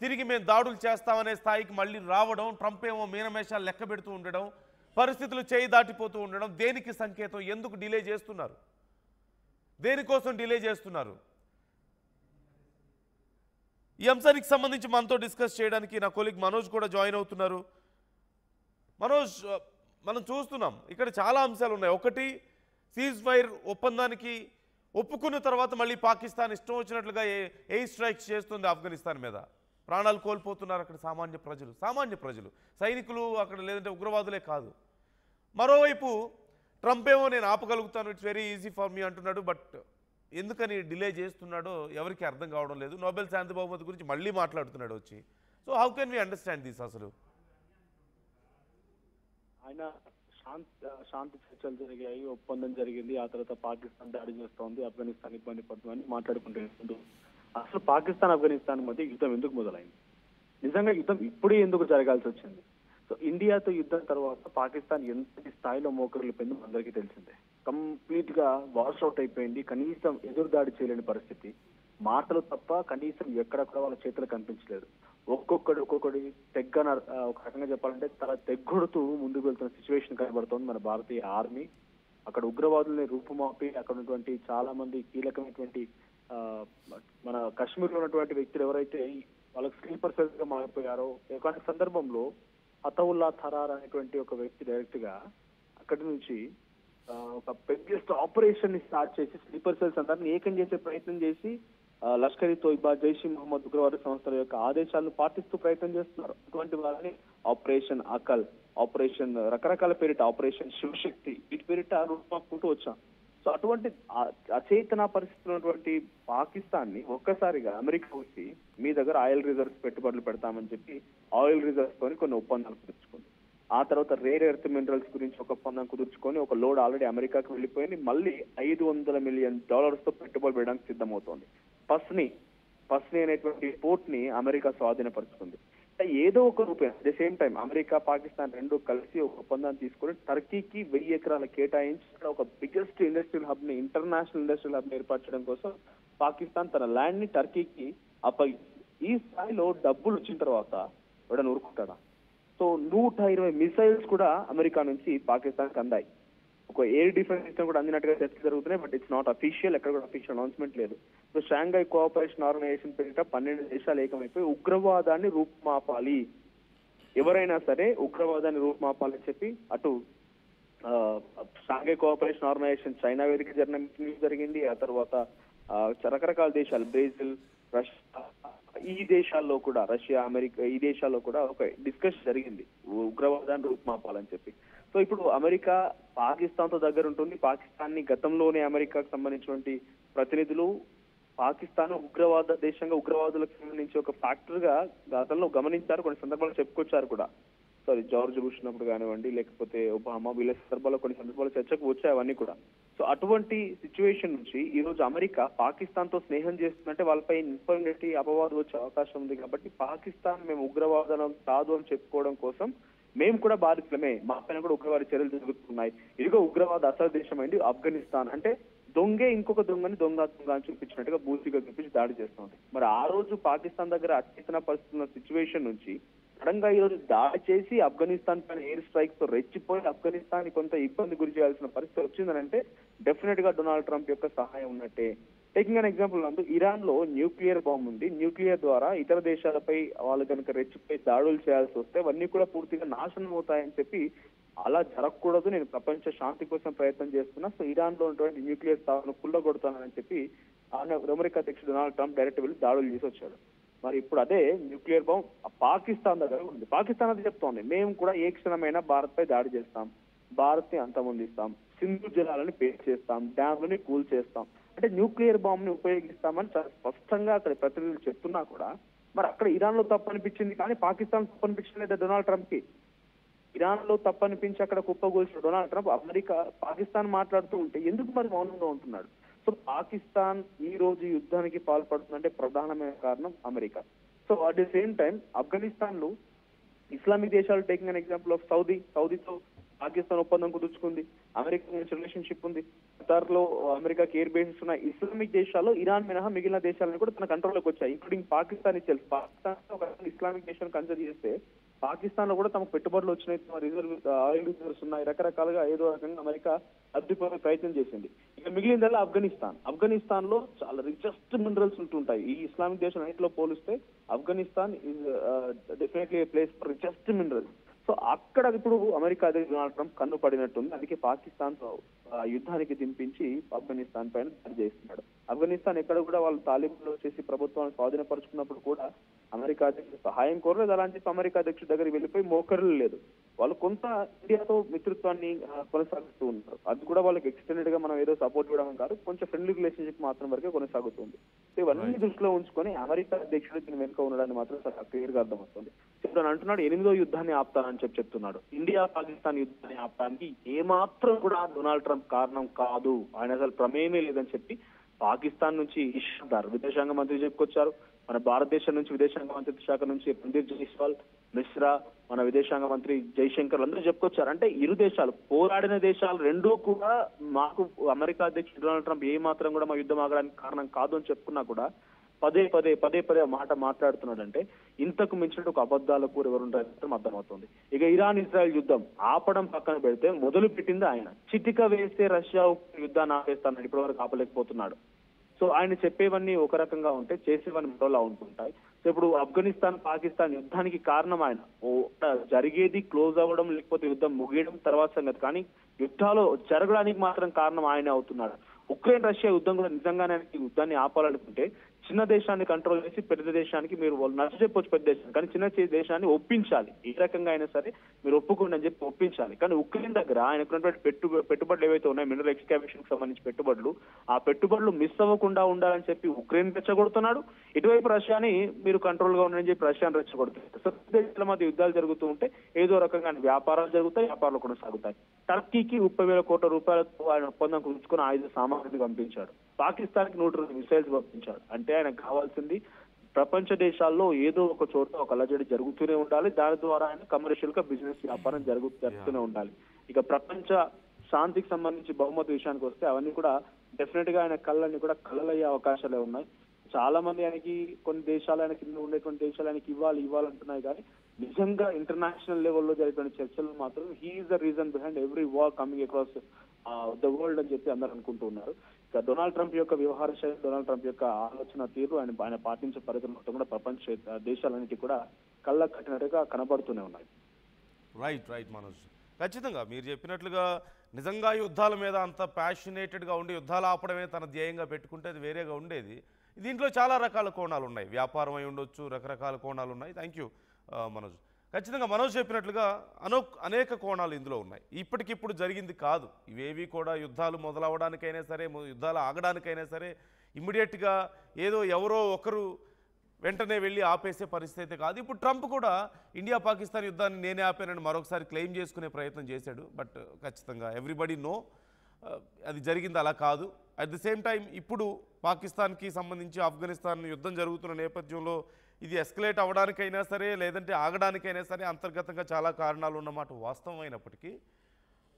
తిరిగి మేము దాడులు చేస్తామనే స్థాయికి మళ్ళీ రావడం, ట్రంప్ ఏమో మీనమేషాలు లెక్క పెడుతూ ఉండడం, పరిస్థితులు చేయి దాటిపోతూ ఉండడం దేనికి సంకేతం? ఎందుకు డిలే చేస్తున్నారు? దేనికోసం డిలే చేస్తున్నారు? ఈ అంశానికి సంబంధించి మనతో డిస్కస్ చేయడానికి నా కొలీగ్ మనోజ్ కూడా జాయిన్ అవుతున్నారు. మనోజ్, మనం చూస్తున్నాం ఇక్కడ చాలా అంశాలు ఉన్నాయి. ఒకటి, సీజ్ ఫైర్ ఒప్పందానికి ఒప్పుకున్న తర్వాత మళ్ళీ పాకిస్తాన్ ఇష్టం వచ్చినట్లుగా ఎయిర్ స్ట్రైక్స్ చేస్తుంది ఆఫ్ఘనిస్తాన్ మీద. ప్రాణాలు కోల్పోతున్నారు అక్కడ సామాన్య ప్రజలు, సైనికులు అక్కడ, లేదంటే ఉగ్రవాదులే కాదు. మరోవైపు ట్రంప్ ఏమో నేను ఆపగలుగుతాను, it's very easy for me అంటున్నాడు. బట్ ఎందుకని డిలే చేస్తున్నాడో ఎవరికి అర్థం కావడం లేదు. నోబెల్ శాంతి బహుమతి గురించి మళ్ళీ మాట్లాడుతున్నాడు వచ్చి. So how can we understand this? అసలు ఆయన శాంతి చర్చలు జరిగాయి, ఒప్పందం జరిగింది, ఆ తర్వాత పాకిస్తాన్ దాడి చేస్తోంది, ఆఫ్ఘనిస్తాన్ ఇబ్బంది పడుతుందని మాట్లాడుకుంటే అసలు పాకిస్తాన్ ఆఫ్ఘనిస్తాన్ మధ్య యుద్ధం ఎందుకు మొదలైంది? నిజంగా యుద్ధం ఇప్పుడే ఎందుకు జరగాల్సి వచ్చింది? సో ఇండియాతో యుద్ధం తర్వాత పాకిస్తాన్ ఎంత స్థాయిలో మోకరిల్లిపోయిందో అందరికీ తెలిసిందే. కంప్లీట్ గా వాష్ అవుట్ అయిపోయింది. కనీసం ఎదురుదాడి చేయలేని పరిస్థితి, మాటలు తప్ప కనీసం ఎక్కడ కూడా వాళ్ళ చేతులు కనిపించలేదు. ఒక్కొక్కడి తెగ్గన, ఒక రకంగా చెప్పాలంటే తల తెగ్గొడుతూ ముందుకు వెళ్తున్న సిచ్యువేషన్ కనబడుతోంది మన భారతీయ ఆర్మీ. అక్కడ ఉగ్రవాదుల్ని రూపుమాపి అక్కడ ఉన్నటువంటి చాలా మంది కీలకమైనటువంటి మన కాశ్మీర్ లో ఉన్నటువంటి వ్యక్తులు ఎవరైతే వాళ్ళకి స్లీపర్ సెల్స్ గా మారిపోయారో, ఒక సందర్భంలో అతౌల్లా థరార్ అనేటువంటి ఒక వ్యక్తి డైరెక్ట్ గా అక్కడి నుంచి ఒక బిగ్గెస్ట్ ఆపరేషన్ ని స్టార్ట్ చేసి స్లీపర్ సెల్స్ అందరినీ ఏకం చేసే ప్రయత్నం చేసి లష్కర్-ఇ తోయిబా, జైష్-ఇ మొహమ్మద్ ఉగ్రవాద సంస్థల యొక్క ఆదేశాలను పాటిస్తూ ప్రయత్నం చేస్తున్నారు. అటువంటి వాళ్ళని ఆపరేషన్ అకల్, ఆపరేషన్ రకరకాల పేరిట, ఆపరేషన్ శివశక్తి, వీటి పేరిట రూపమాపుకుంటూ వచ్చాం. సో అటువంటి అచేతన పరిస్థితులు ఉన్నటువంటి పాకిస్తాన్ ని ఒక్కసారిగా అమెరికా వచ్చి మీ దగ్గర ఆయిల్ రిజర్వ్స్ పెట్టుబడులు పెడతామని చెప్పి ఆయిల్ రిజర్వ్స్ తోని కొన్ని ఒప్పందాలు కుదుర్చుకుంది. ఆ తర్వాత రేర్ ఎర్త్ మినరల్స్ గురించి ఒక ఒప్పందం కుదుర్చుకొని ఒక లోడ్ ఆల్రెడీ అమెరికాకు వెళ్ళిపోయింది. మళ్ళీ $500 మిలియన్ తో పెట్టుబడి పెట్టడానికి సిద్ధమవుతోంది. పస్ని అనేటువంటి పోర్ట్ ని అమెరికా స్వాధీనపరుచుకుంది. ఏదో ఒక RuPay at the same time America, Pakistan రెండు కలిసి ఒక ఒప్పందాన్ని తీసుకొని టర్కీకి 1000 ఎకరాల కేటాయించి ఇక్కడ ఒక బిగ్గెస్ట్ ఇండస్ట్రియల్ హబ్ ని, ఇంటర్నేషనల్ ఇండస్ట్రియల్ హబ్ ని ఏర్పరచడం కోసం పాకిస్తాన్ తన ల్యాండ్ ని టర్కీకి ఈ స్థాయిలో డబ్బులు వచ్చిన తర్వాత ఎవడని ఊరుకుంటాడా? సో 120 మిసైల్స్ కూడా అమెరికా నుంచి పాకిస్తాన్ కి అందాయి. ఒక ఎయిర్ డిఫెన్స్ సిస్టమ్ కూడా అందినట్టుగా చర్చలు జరుగుతున్నాయి. బట్ ఇట్స్ నాట్ అఫీషియల్, ఎక్కడ కూడా అఫీషియల్ అనౌన్స్మెంట్ లేదు. సో షాంఘై కోఆపరేషన్ ఆర్గనైజేషన్ పేరిట 12 దేశాలు ఏకమైపోయి ఉగ్రవాదాన్ని రూపుమాపాలి, ఎవరైనా సరే ఉగ్రవాదాన్ని రూపుమాపాలని చెప్పి అటు షాంఘై కోఆపరేషన్ ఆర్గనైజేషన్ చైనా వేదిక జరిగింది. ఆ తర్వాత రకరకాల దేశాలు, బ్రెజిల్, రష్యా, ఈ దేశాల్లో కూడా, రష్యా, అమెరికా, ఈ దేశాల్లో కూడా ఒక డిస్కషన్ జరిగింది ఉగ్రవాదాన్ని రూపుమాపాలని చెప్పి. సో ఇప్పుడు అమెరికా పాకిస్తాన్ తో దగ్గర ఉంటుంది. పాకిస్తాన్ ని గతంలోనే అమెరికాకు సంబంధించినటువంటి ప్రతినిధులు పాకిస్తాన్ ఉగ్రవాద దేశంగా, ఉగ్రవాదులకు సంబంధించి ఒక ఫ్యాక్టర్ గా గతంలో గమనించారు, కొన్ని సందర్భాల్లో చెప్పుకొచ్చారు కూడా. జార్జ్ బుష్ ఉన్నప్పుడు కానివ్వండి, లేకపోతే ఒబామా, వీళ్ళ సందర్భాల్లో కొన్ని సందర్భాల్లో చర్చకు వచ్చాయి అవన్నీ కూడా. సో అటువంటి సిచ్యువేషన్ నుంచి ఈ రోజు అమెరికా పాకిస్తాన్ తో స్నేహం చేస్తుందంటే వాళ్ళపై ఇన్ఫర్మేటివ్ అపవాదం వచ్చే అవకాశం ఉంది. కాబట్టి పాకిస్తాన్ మేము ఉగ్రవాదం కాదు అని చెప్పుకోవడం కోసం మేము కూడా బాధితులమే, మా పైన కూడా ఉగ్రవాద చర్యలు జరుగుతున్నాయి, ఇదిగో ఉగ్రవాద అసలు దేశం అయింది ఆఫ్ఘనిస్తాన్ అంటే దొంగే ఇంకొక దొంగని దొంగ అని చూపించినట్టుగా బూసిగా చూపించి దాడి చేస్తుంది. మరి ఆ రోజు పాకిస్తాన్ దగ్గర అత్యతన పరిస్థితున్న సిచ్యువేషన్ నుంచి సడన్ గా ఈ రోజు దాడి చేసి ఆఫ్ఘనిస్తాన్ పైన ఎయిర్ స్ట్రైక్ తో రెచ్చిపోయి ఆఫ్ఘనిస్తాన్ కొంత ఇబ్బంది గురి చేయాల్సిన పరిస్థితి వచ్చిందనంటే డెఫినెట్ గా డొనాల్డ్ ట్రంప్ యొక్క సహాయం ఉన్నట్టే. టేకింగ్ అన్ ఎగ్జాంపుల్ నందు, ఇరాన్ లో న్యూక్లియర్ బాంబ్ ఉంది. న్యూక్లియర్ ద్వారా ఇతర దేశాలపై వాళ్ళు కనుక రెచ్చిపోయి దాడులు చేయాల్సి వస్తే అవన్నీ కూడా పూర్తిగా నాశనం అవుతాయని చెప్పి, అలా జరగకూడదు, నేను ప్రపంచ శాంతి కోసం ప్రయత్నం చేస్తున్నా, సో ఇరాన్ లో ఉన్నటువంటి న్యూక్లియర్ స్థావరం కుల్లగొడతానని చెప్పి అమెరికా అధ్యక్షుడు డొనాల్డ్ ట్రంప్ డైరెక్ట్ వెళ్ళి దాడులు చేసి వచ్చాడు. మరి ఇప్పుడు అదే న్యూక్లియర్ బాంబ్ పాకిస్తాన్ దగ్గర ఉంది. పాకిస్తాన్ అది చెప్తోంది, మేము కూడా ఏ క్షణమైనా భారత్ పై దాడి చేస్తాం, భారత్ ని అంతమొందిస్తాం, సింధు జలాలని పేట్ చేస్తాం, డ్యామ్లని కూల్ చేస్తాం, అంటే న్యూక్లియర్ బాంబ్ ని ఉపయోగిస్తామని చాలా స్పష్టంగా అక్కడ ప్రతినిధులు చెప్తున్నా కూడా మరి అక్కడ ఇరాన్ లో తప్పు అనిపించింది కానీ పాకిస్తాన్ తప్పు అనిపించలేదు డొనాల్డ్ ట్రంప్ కి. ఇరాన్ లో తప్పు అనిపించి అక్కడ కుప్పగోల్చిన డొనాల్డ్ ట్రంప్ అమెరికా, పాకిస్తాన్ మాట్లాడుతూ ఉంటే ఎందుకు మరి మౌనంగా ఉంటున్నాడు? సో పాకిస్తాన్ ఈ రోజు యుద్ధానికి పాల్పడుతుందంటే ప్రధానమైన కారణం America. So at the same time Afghanistan లో ఇస్లామిక్ దేశాలు, టేకింగ్ అన్ ఎగ్జాంపుల్ ఆఫ్ సౌదీతో పాకిస్తాన్ ఒప్పందం కుదుర్చుకుంది, అమెరికా నుంచి రిలేషన్షిప్ ఉంది, ఖతార్లో అమెరికాకి ఎయిర్ బేసెస్ ఉన్న ఇస్లామిక్ దేశాల్లో ఇరాన్ మినహా మిగిలిన దేశాలను కూడా తన కంట్రోల్లోకి వచ్చాయి, ఇంక్లూడింగ్ పాకిస్తాన్ ఇచ్చేసి. పాకిస్తాన్ ఒక ఇస్లామిక్ దేశాన్ని కన్సిడర్ చేస్తే పాకిస్తాన్ లో కూడా తమకు పెట్టుబడులు వచ్చినాయి, రిజర్వ్ ఆయిల్ రిజర్వ్స్ ఉన్నాయి, రకరకాలుగా ఏదో రకంగా అమెరికా అడ్డుకునే ప్రయత్నం చేసింది. ఇక మిగిలిందల్లా ఆఫ్ఘనిస్తాన్ లో చాలా రిచెస్ట్ మినరల్స్ ఉంటుంటాయి. ఈ ఇస్లామిక్ దేశం అన్నింటిలో పోలిస్తే Afghanistan is definitely place for richest minerals. So అక్కడ ఇప్పుడు అమెరికా అదే డొనాల్డ్ ట్రంప్ కన్ను పడినట్టుంది. అందుకే పాకిస్తాన్ తో యుద్ధానికి దింపించి ఆఫ్ఘనిస్తాన్ పైన దాడి చేస్తున్నాడు. ఆఫ్ఘనిస్తాన్ ఎక్కడ కూడా వాళ్ళు తాలిబాన్లు వచ్చేసి ప్రభుత్వాన్ని స్వాధీనపరుచుకున్నప్పుడు కూడా అమెరికా అధ్యక్షుడు సహాయం కోరలేదు. అలాంటి అమెరికా అధ్యక్షుడి దగ్గరికి వెళ్ళిపోయి మోకర్లు లేదు. వాళ్ళు కొంత ఇండియాతో మిత్రత్వాన్ని కొనసాగిస్తూ ఉన్నారు. అది కూడా వాళ్ళకి ఎక్స్టెండెడ్ గా మనం ఏదో సపోర్ట్ ఇవ్వడం కాదు, కొంచెం ఫ్రెండ్లీ రిలేషన్షిప్ మాత్రం వరకే కొనసాగుతుంది. ఇవన్నీ దృష్టిలో ఉంచుకొని అమెరికా అధ్యక్షుడు దీని వెనుక ఉండడాన్ని మాత్రం చాలా క్లియర్ గా అర్థమవుతుంది. ఇప్పుడు అంటున్నాడు 8వ యుద్ధాన్ని ఆపుతానని చెప్తున్నాడు. ఇండియా పాకిస్తాన్ యుద్ధాన్ని ఆపడానికి ఏమాత్రం కూడా డొనాల్డ్ ట్రంప్ కారణం కాదు, ఆయన అసలు ప్రమేయమే లేదని చెప్పి పాకిస్తాన్ నుంచి ఇష్టారు విదేశాంగ మంత్రి చెప్పుకొచ్చారు. మన భారతదేశం నుంచి విదేశాంగ మంత్రిత్వ శాఖ నుంచి రణధీర్ జైస్వాల్, మిశ్రా, మన విదేశాంగ మంత్రి జైశంకర్ అందరూ చెప్పుకొచ్చారు. అంటే ఇరు దేశాలు పోరాడిన దేశాలు రెండూ కూడా మాకు అమెరికా అధ్యక్షుడు డొనాల్డ్ ట్రంప్ ఏ మాత్రం కూడా మా యుద్ధం ఆగడానికి కారణం కాదు అని చెప్పుకున్నా కూడా పదే పదే మాట మాట్లాడుతున్నాడంటే ఇంతకు మించిన ఒక అబద్ధాల కూర ఎవరుంటారో అర్థమవుతుంది. ఇక ఇరాన్ ఇజ్రాయెల్ యుద్ధం ఆపడం పక్కన పెడితే మొదలు పెట్టింది ఆయన. చిటిక వేస్తే రష్యా యుద్ధాన్ని ఆపేస్తానని ఇప్పటివరకు ఆపలేకపోతున్నాడు. సో ఆయన చెప్పేవన్నీ ఒక రకంగా ఉంటే చేసేవన్నీ మరోలా ఉంటుంటాయి. సో ఇప్పుడు ఆఫ్ఘనిస్తాన్ పాకిస్తాన్ యుద్ధానికి కారణం ఆయన. జరిగేది క్లోజ్ అవ్వడం లేకపోతే యుద్ధం ముగియడం తర్వాత సంగతి, కానీ యుద్ధాలు జరగడానికి మాత్రం కారణం ఆయనే అవుతున్నాడు. ఉక్రెయిన్ రష్యా యుద్ధం కూడా నిజంగానే యుద్ధాన్ని ఆపాలనుకుంటే చిన్న దేశాన్ని కంట్రోల్ చేసి పెద్ద దేశానికి మీరు వాళ్ళు నచ్చ చెప్పొచ్చు, పెద్ద దేశాన్ని, కానీ చిన్న దేశాన్ని ఒప్పించాలి. ఏ రకంగా అయినా సరే మీరు ఒప్పుకోండి అని చెప్పి ఒప్పించాలి. కానీ ఉక్రెయిన్ దగ్గర ఆయనకున్నటువంటి పెట్టుబడులు ఏవైతే ఉన్నాయో మినరల్ ఎక్స్కావేషన్ కి సంబంధించి పెట్టుబడులు, ఆ పెట్టుబడులు మిస్ అవ్వకుండా ఉండాలని చెప్పి ఉక్రెయిన్ రెచ్చగొడుతున్నాడు. ఇటువైపు రష్యాని మీరు కంట్రోల్ గా ఉండని చెప్పి రష్యాని రెచ్చగొడుతున్నారు. సో దేశాల మధ్య యుద్ధాలు జరుగుతూ ఉంటే ఏదో రకంగా వ్యాపారాలు జరుగుతాయి, వ్యాపారాలు కొనసాగుతాయి. టర్కీకి 30,000 కోట్ల రూపాయలతో ఆయన ఒప్పందం కుదుర్చుకుని ఆయుధ సామాగ్రిని పంపించాడు. పాకిస్తాన్ కి 120 మిసైల్స్ పంపించాడు. అంటే ఆయనకు కావాల్సింది ప్రపంచ దేశాల్లో ఏదో ఒక చోట ఒక అలజడి జరుగుతూనే ఉండాలి, దాని ద్వారా ఆయన కమర్షియల్ గా బిజినెస్ వ్యాపారం జరుగుతూనే ఉండాలి. ఇక ప్రపంచ శాంతికి సంబంధించి బహుమతి విషయానికి వస్తే అవన్నీ కూడా డెఫినెట్ గా ఆయన కళ్ళని కూడా కళ్ళలయ్యే అవకాశాలే ఉన్నాయి. చాలా మంది ఆయనకి కొన్ని దేశాలు ఆయన కింద ఉండేటువంటి దేశాలు ఆయనకి ఇవ్వాలంటున్నాయి, కానీ నిజంగా ఇంటర్నేషనల్ లెవెల్లో జరిగిన చర్చలు మాత్రం he is the reason behind every war coming across the world అని చెప్పి అందరూ అనుకుంటూ ఉన్నారు. ఇక డొనాల్డ్ ట్రంప్ యొక్క వ్యవహార శైలి, డొనాల్డ్ ట్రంప్ యొక్క ఆలోచన తీరు, ఆయన పాటించే పరిధి మొత్తం కూడా ప్రపంచ దేశాలన్నిటి కూడా కళ్ళ కట్టినట్టుగా కనబడుతూనే ఉన్నాయి. రైట్ మనోజ్, ఖచ్చితంగా మీరు చెప్పినట్లుగా నిజంగా యుద్ధాల మీద అంత ప్యాషనేటెడ్గా ఉండి యుద్ధాలు ఆపడమే తన ధ్యేయంగా పెట్టుకుంటే అది వేరేగా ఉండేది. దీంట్లో చాలా రకాల కోణాలు ఉన్నాయి, వ్యాపారం అయి ఉండొచ్చు, రకరకాల కోణాలు ఉన్నాయి. Thank you Manoj. ఖచ్చితంగా మనోజ్ చెప్పినట్లుగా అనేక కోణాలు ఇందులో ఉన్నాయి. ఇప్పటికిప్పుడు జరిగింది కాదు ఇవేవి కూడా. యుద్ధాలు మొదలవడానికైనా సరే, యుద్ధాలు ఆగడానికైనా సరే ఇమ్మీడియట్గా ఏదో ఎవరో ఒకరు వెంటనే వెళ్ళి ఆపేసే పరిస్థితి కాదు. ఇప్పుడు ట్రంప్ కూడా ఇండియా పాకిస్తాన్ యుద్ధాన్ని నేనే ఆపానని మరొకసారి క్లెయిమ్ చేసుకునే ప్రయత్నం చేశాడు. బట్ ఖచ్చితంగా ఎవ్రీబడి నో అది జరిగింది అలా కాదు. అట్ ది సేమ్ టైం ఇప్పుడు పాకిస్తాన్కి సంబంధించి ఆఫ్ఘనిస్తాన్ యుద్ధం జరుగుతున్న నేపథ్యంలో ఇది ఎస్కలేట్ అవ్వడానికైనా సరే లేదంటే ఆగడానికైనా సరే అంతర్గతంగా చాలా కారణాలు ఉన్నమాట వాస్తవం అయినప్పటికీ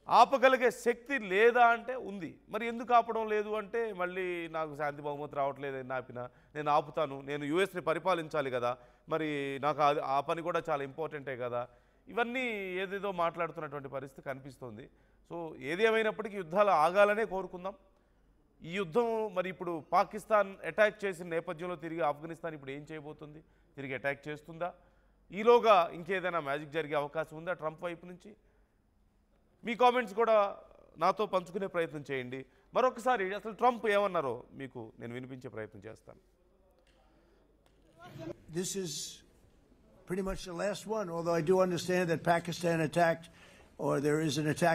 ఆపగలిగే శక్తి లేదా అంటే ఉంది. మరి ఎందుకు ఆపడం లేదు అంటే మళ్ళీ నాకు శాంతి బహుమతి రావట్లేదు, నేను ఆపుతాను, నేను యుఎస్ని పరిపాలించాలి కదా, మరి నాకు ఆ పని కూడా చాలా ఇంపార్టెంటే కదా, ఇవన్నీ ఏదేదో మాట్లాడుతున్నటువంటి పరిస్థితి కనిపిస్తుంది. సో ఏది ఏమైనప్పటికీ యుద్ధాలు ఆగాలనే కోరుకుందాం. ఈ యుద్ధం మరి ఇప్పుడు పాకిస్తాన్ అటాక్ చేసిన నేపథ్యంలో తిరిగి ఆఫ్ఘనిస్తాన్ ఇప్పుడు ఏం చేయబోతుంది? తిరిగి అటాక్ చేస్తుందా? ఈలోగా ఇంకేదైనా మ్యాజిక్ జరిగే అవకాశం ఉందా ట్రంప్ వైపు నుంచి? మీ కామెంట్స్ కూడా నాతో పంచుకునే ప్రయత్నం చేయండి. మరొకసారి అసలు ట్రంప్ ఏమన్నారో మీకు నేను వినిపించే ప్రయత్నం చేస్తాను. This is pretty much the last one, although I do understand that Pakistan attacked, or there is an attack